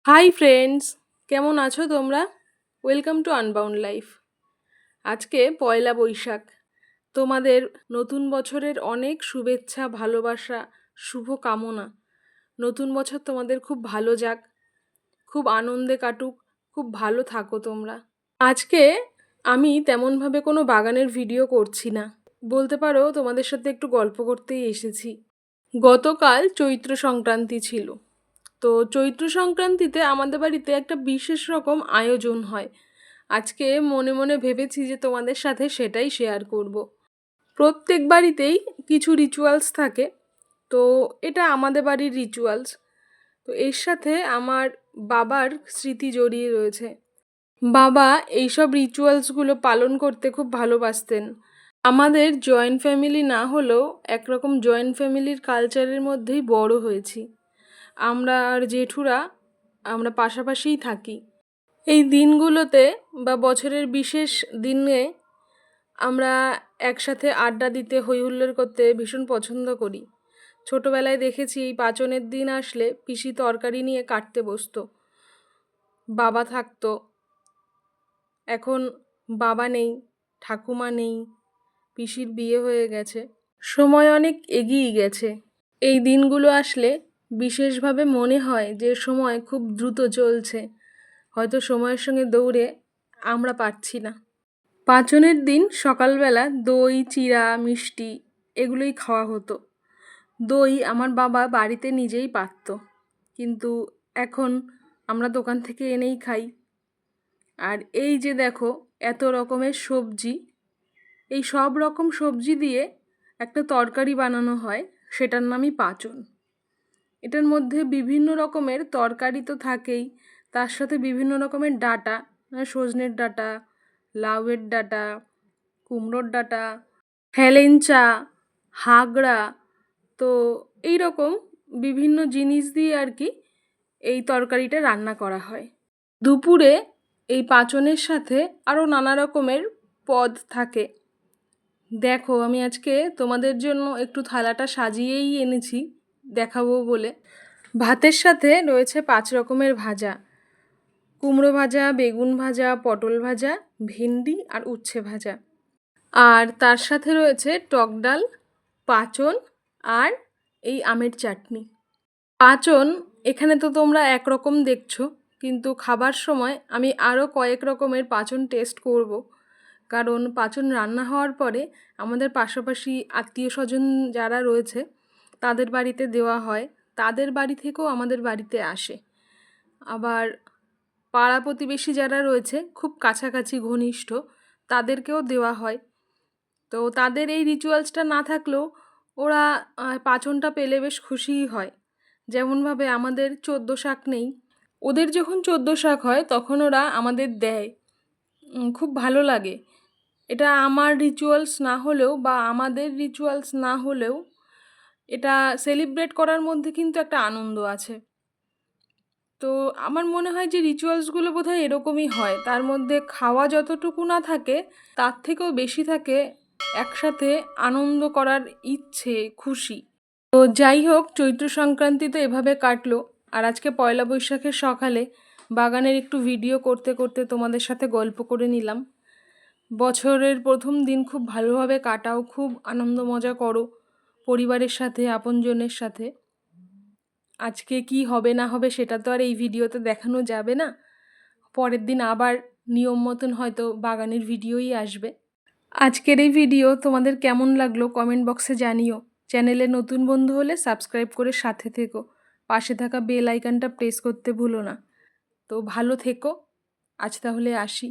Hi friends, কেমন আছো তোমরা? Welcome to unbound life. আজকে পয়লা বৈশাখ। তোমাদের নতুন বছরের অনেক শুভেচ্ছা, ভালোবাসা, শুভ কামনা। নতুন বছর তোমাদের খুব ভালো যাক, খুব আনন্দে কাটুক, খুব ভালো থাকো তোমরা। আজকে আমি তেমনভাবে কোনো বাগানের ভিডিও করছি না, বলতে পারো তোমাদের সাথে একটু গল্প করতেই এসেছি। গতকাল চৈত্র সংক্রান্তি ছিল। তো চৈত্র সংক্রান্তিতে আমাদের বাড়িতে একটা বিশেষ রকম আয়োজন হয়। আজকে মনে মনে ভেবেছি যে তোমাদের সাথে সেটাই শেয়ার করব। প্রত্যেক বাড়িতেই কিছু রিচুয়ালস থাকে, তো এটা আমাদের বাড়ির রিচুয়ালস। তো এর সাথে আমার বাবার স্মৃতি জড়িয়ে রয়েছে। বাবা এইসব রিচুয়ালসগুলো পালন করতে খুব ভালোবাসতেন। আমাদের জয়েন্ট ফ্যামিলি না হলেও একরকম জয়েন্ট ফ্যামিলির কালচারের মধ্যেই বড় হয়েছি। আমরা আর জেঠুরা আমরা পাশাপাশিই থাকি। এই দিনগুলোতে বা বছরের বিশেষ দিনে আমরা একসাথে আড্ডা দিতে, হই হুল্লোড় করতে ভীষণ পছন্দ করি। ছোটবেলায় দেখেছি এই পাঁচনের দিন আসলে পিসি তরকারি নিয়ে কাটতে বসতো। বাবা থাকতো, এখন বাবা নেই, ঠাকুমা নেই, পিসির বিয়ে হয়ে গেছে, সময় অনেক এগিয়ে গেছে। এই দিনগুলো আসলে বিশেষভাবে মনে হয় যে সময় খুব দ্রুত চলছে, হয়তো সময়ের সঙ্গে দৌড়ে আমরা পারছি না। পাঁচনের দিন সকালবেলা দই, চিড়া, মিষ্টি এগুলোই খাওয়া হতো। দই আমার বাবা বাড়িতে নিজেই পাতত, কিন্তু এখন আমরা দোকান থেকে এনেই খাই। আর এই যে দেখো, এত রকমের সবজি, এই সব রকম সবজি দিয়ে একটা তরকারি বানানো হয়, সেটার নামই পাঁচন। এটার মধ্যে বিভিন্ন রকমের তরকারি তো থাকেই, তার সাথে বিভিন্ন রকমের ডাঁটা, সজনের ডাঁটা, লাউয়ের ডাঁটা, কুমড়োর ডাঁটা, হেলেঞ্চা, হাগড়া, তো এই রকম বিভিন্ন জিনিস দিয়ে আর কি এই তরকারিটা রান্না করা হয়। দুপুরে এই পাঁচনের সাথে আরও নানা রকমের পদ থাকে। দেখো, আমি আজকে তোমাদের জন্য একটু থালাটা সাজিয়েই এনেছি দেখাবো বলে। ভাতের সাথে রয়েছে 5 রকমের ভাজা: কুমড়ো ভাজা, বেগুন ভাজা, পটল ভাজা, ভেন্ডি আর উচ্ছে ভাজা। আর তার সাথে রয়েছে টক ডাল, পাঁচন আর এই আমের চাটনি। পাঁচন এখানে তো তোমরা একরকম দেখছো, কিন্তু খাবার সময় আমি আরও কয়েক রকমের পাঁচন টেস্ট করব, কারণ পাঁচন রান্না হওয়ার পরে আমাদের পাশাপাশি আত্মীয় স্বজন যারা রয়েছে তাদের বাড়িতে দেওয়া হয়, তাদের বাড়ি থেকেও আমাদের বাড়িতে আসে। আবার পাড়া প্রতিবেশী যারা রয়েছে খুব কাছাকাছি ঘনিষ্ঠ, তাদেরকেও দেওয়া হয়। তো তাদের এই রিচুয়ালসটা না থাকলেও ওরা পাঁচনটা পেলে বেশ খুশিই হয়। যেমনভাবে আমাদের 14 শাক নেই, ওদের যখন 14 শাক হয় তখন ওরা আমাদের দেয়। খুব ভালো লাগে। এটা আমার রিচুয়ালস না হলেও বা আমাদের রিচুয়ালস না হলেও এটা সেলিব্রেট করার মধ্যে কিন্তু একটা আনন্দ আছে। তো আমার মনে হয় যে রিচুয়ালসগুলো বোধহয় এরকমই হয়, তার মধ্যে খাওয়া যতটুকু না থাকে তার থেকেও বেশি থাকে একসাথে আনন্দ করার ইচ্ছে, খুশি। তো যাই হোক, চৈত্র সংক্রান্তি তো এভাবে কাটলো। আর আজকে পয়লা বৈশাখের সকালে বাগানের একটু ভিডিও করতে করতে তোমাদের সাথে গল্প করে নিলাম। বছরের প্রথম দিন খুব ভালোভাবে কাটাও, খুব আনন্দ মজা করো পরিবারের সাথে, আপনজনের সাথে। আজকে কি হবে না হবে সেটা তো আর এই ভিডিওতে দেখানো যাবে না, পরের দিন আবার নিয়ম মতন হয়তো বাগানের ভিডিওই আসবে। আজকের এই ভিডিও তোমাদের কেমন লাগলো কমেন্ট বক্সে জানিও। চ্যানেলে নতুন বন্ধু হলে সাবস্ক্রাইব করে সাথে থেকো, পাশে থাকা বেল আইকনটা প্রেস করতে ভুলো না। তো ভালো থেকো, আজ তাহলে আসি।